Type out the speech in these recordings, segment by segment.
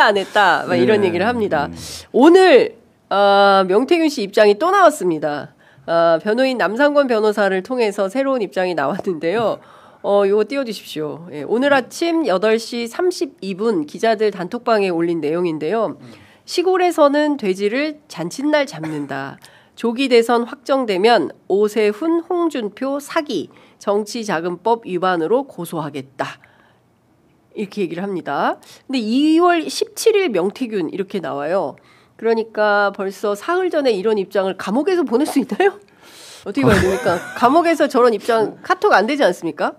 했다 안 했다 막 이런 얘기를 합니다. 오늘 명태균 씨 입장이 또 나왔습니다. 변호인 남상권 변호사를 통해서 새로운 입장이 나왔는데요. 요거 띄워주십시오. 예, 오늘 아침 8시 32분 기자들 단톡방에 올린 내용인데요. 시골에서는 돼지를 잔칫날 잡는다. 조기 대선 확정되면 오세훈, 홍준표 사기, 정치자금법 위반으로 고소하겠다. 이렇게 얘기를 합니다. 근데 2월 17일 명태균 이렇게 나와요. 그러니까 벌써 사흘 전에 이런 입장을 감옥에서 보낼 수 있나요? 어떻게 봐야 됩니까? 감옥에서 저런 입장 카톡 안 되지 않습니까?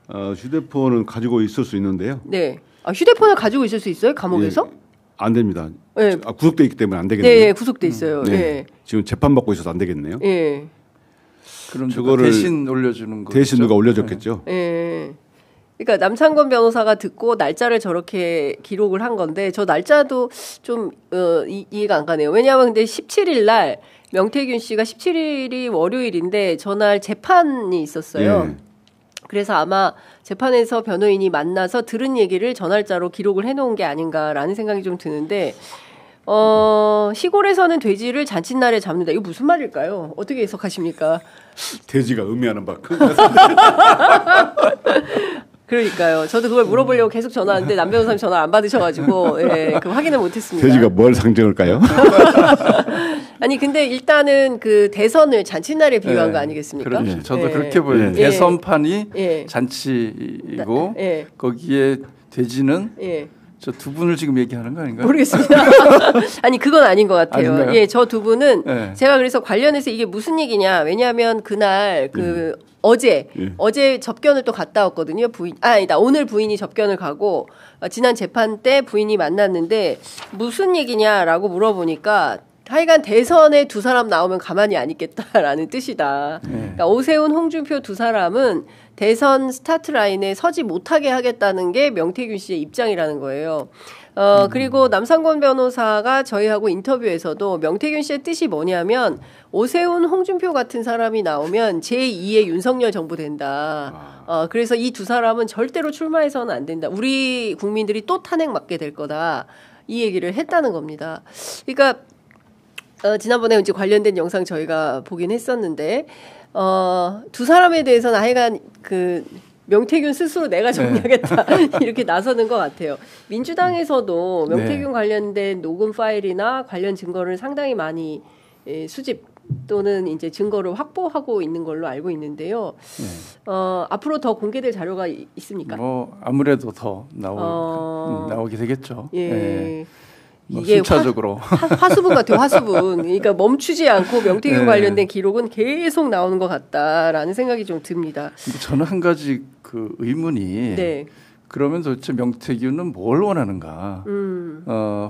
휴대폰은 가지고 있을 수 있는데요. 네. 휴대폰을 가지고 있을 수 있어요? 감옥에서? 예, 안 됩니다. 네. 구속돼 있기 때문에 안 되겠네요. 네, 구속돼 있어요. 네. 네. 지금 재판 받고 있어서 안 되겠네요. 네. 그럼 저거를 대신 올려주는 거 대신 누가 올려줬겠죠. 네. 그러니까 남상권 변호사가 듣고 날짜를 저렇게 기록을 한 건데 저 날짜도 좀 이해가 안 가네요. 왜냐하면 근데 17일 날 명태균 씨가 17일이 월요일인데 전날 재판이 있었어요. 예. 그래서 아마 재판에서 변호인이 만나서 들은 얘기를 전날짜로 기록을 해놓은 게 아닌가라는 생각이 좀 드는데 시골에서는 돼지를 잔칫날에 잡는다. 이거 무슨 말일까요? 어떻게 해석하십니까? 돼지가 의미하는 바 큰. 그러니까요. 저도 그걸 물어보려고 계속 전화하는데 남 변호사님 전화 안 받으셔가지고 예, 그 확인을 못했습니다. 돼지가 뭘 상징할까요? 아니 근데 일단은 그 대선을 잔칫날에 비유한 거 아니겠습니까? 그렇죠. 저도 그렇게 보여요. 대선판이 잔치이고 거기에 돼지는 저 두 분을 지금 얘기하는 거 아닌가요? 모르겠습니다. 아니 그건 아닌 것 같아요. 아닌가요? 예, 저 두 분은 제가 그래서 관련해서 이게 무슨 얘기냐? 왜냐하면 그날 어제 접견을 또 갔다 왔거든요. 아니다. 오늘 부인이 접견을 가고 지난 재판 때 부인이 만났는데 무슨 얘기냐라고 물어보니까 하여간 대선에 두 사람 나오면 가만히 안 있겠다라는 뜻이다. 그러니까 오세훈, 홍준표 두 사람은 대선 스타트 라인에 서지 못하게 하겠다는 게 명태균 씨의 입장이라는 거예요. 그리고 남상권 변호사가 저희하고 인터뷰에서도 명태균 씨의 뜻이 뭐냐면 오세훈, 홍준표 같은 사람이 나오면 제2의 윤석열 정부 된다. 그래서 이 두 사람은 절대로 출마해서는 안 된다. 우리 국민들이 또 탄핵 맞게 될 거다. 이 얘기를 했다는 겁니다. 그러니까 지난번에 이제 관련된 영상 저희가 보긴 했었는데 두 사람에 대해서는 하여간 명태균 스스로 내가 정리하겠다 이렇게 나서는 것 같아요. 민주당에서도 명태균 관련된 녹음 파일이나 관련 증거를 상당히 많이 수집 또는 이제 증거를 확보하고 있는 걸로 알고 있는데요. 앞으로 더 공개될 자료가 있습니까? 뭐 아무래도 더 나오게 되겠죠. 예. 이게 순차적으로 화수분 같아요. 화수분. 그러니까 멈추지 않고 명태균 관련된 기록은 계속 나오는 것 같다라는 생각이 좀 듭니다. 저는 한 가지 그 의문이 그러면 도대체 명태균은 뭘 원하는가?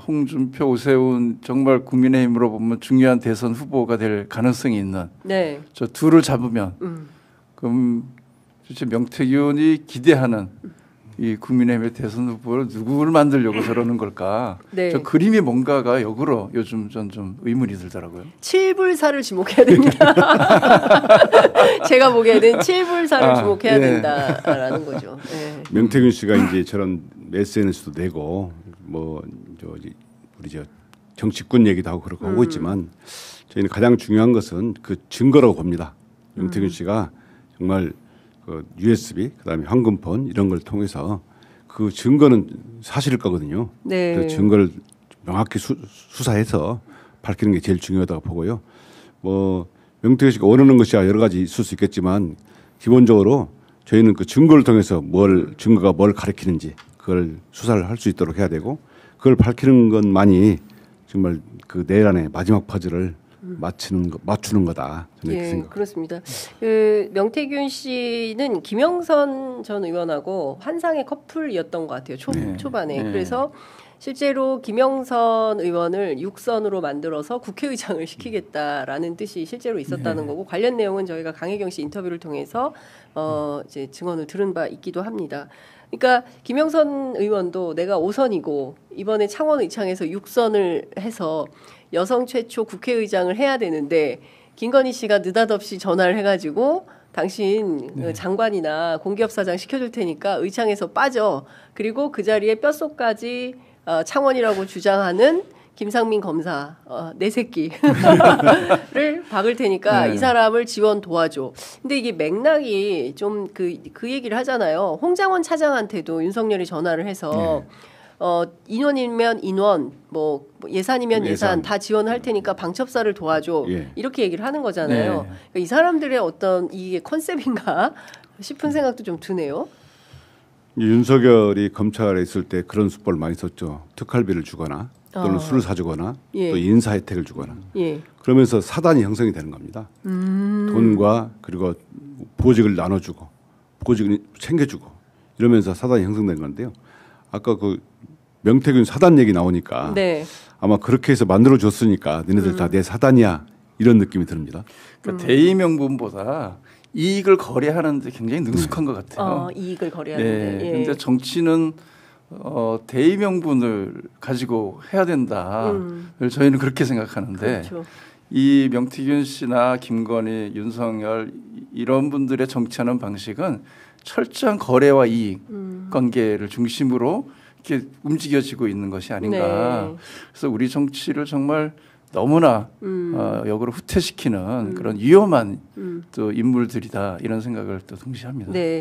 홍준표, 오세훈 정말 국민의힘으로 보면 중요한 대선 후보가 될 가능성이 있는 저 둘을 잡으면 그럼 도대체 명태균이 기대하는 이 국민의힘의 대선 후보를 누구를 만들려고 저러는 걸까? 저 그림이 뭔가가 역으로 요즘 전 좀 의문이 들더라고요. 칠불사를 지목해야 됩니다. 제가 보기에는 칠불사를 지목해야 된다라는 거죠. 명태균 씨가 이제 저런 SNS도 내고 우리 정치꾼 얘기도 하고 그렇게 하고 있지만 저희는 가장 중요한 것은 그 증거라고 봅니다. 명태균 씨가 정말 그 USB 그다음에 황금폰 이런 걸 통해서 그 증거는 사실일 거거든요. 그 증거를 명확히 수사해서 밝히는 게 제일 중요하다고 보고요. 명태균 씨가 원하는 것이 여러 가지 있을 수 있겠지만 기본적으로 저희는 그 증거를 통해서 증거가 뭘 가리키는지 그걸 수사를 할 수 있도록 해야 되고 그걸 밝히는 것만이 정말 그 내일 안에 마지막 퍼즐을 맞추는 거다. 그렇습니다. 명태균 씨는 김영선 전 의원하고 환상의 커플이었던 것 같아요. 초반에. 그래서 실제로 김영선 의원을 육선으로 만들어서 국회의장을 시키겠다라는 뜻이 실제로 있었다는 거고 관련 내용은 저희가 강혜경 씨 인터뷰를 통해서 이제 증언을 들은 바 있기도 합니다. 그러니까 김영선 의원도 내가 5선이고 이번에 창원 의창에서 6선을 해서 여성 최초 국회의장을 해야 되는데 김건희 씨가 느닷없이 전화를 해가지고 당신 장관이나 공기업사장 시켜줄 테니까 의창에서 빠져. 그리고 그 자리에 뼛속까지 창원이라고 주장하는 김상민 검사 내 새끼를 박을 테니까 이 사람을 지원 도와줘. 근데 이게 맥락이 좀 그 얘기를 하잖아요. 홍장원 차장한테도 윤석열이 전화를 해서 인원이면 인원, 뭐 예산이면 예산 다 지원할 테니까 방첩사를 도와줘. 이렇게 얘기를 하는 거잖아요. 그러니까 이 사람들의 어떤 이게 컨셉인가 싶은 생각도 좀 드네요. 윤석열이 검찰에 있을 때 그런 수법을 많이 썼죠. 특활비를 주거나 또는 술을 사주거나 또 인사 혜택을 주거나 그러면서 사단이 형성이 되는 겁니다. 돈과 그리고 보직을 나눠주고 보직을 챙겨주고 이러면서 사단이 형성된 건데요. 아까 그 명태균 사단 얘기 나오니까 아마 그렇게 해서 만들어줬으니까 너네들 다 내 사단이야 이런 느낌이 듭니다. 그러니까 대의 명분보다 이익을 거래하는데 굉장히 능숙한 것 같아요. 이익을 거래하는데. 그런데 정치는 대의 명분을 가지고 해야 된다. 저희는 그렇게 생각하는데 그렇죠. 이 명태균 씨나 김건희, 윤석열 이런 분들의 정치하는 방식은 철저한 거래와 이익 관계를 중심으로 이렇게 움직여지고 있는 것이 아닌가. 그래서 우리 정치를 정말 너무나 역으로 후퇴시키는 그런 위험한 또 인물들이다 이런 생각을 또 동시에 합니다.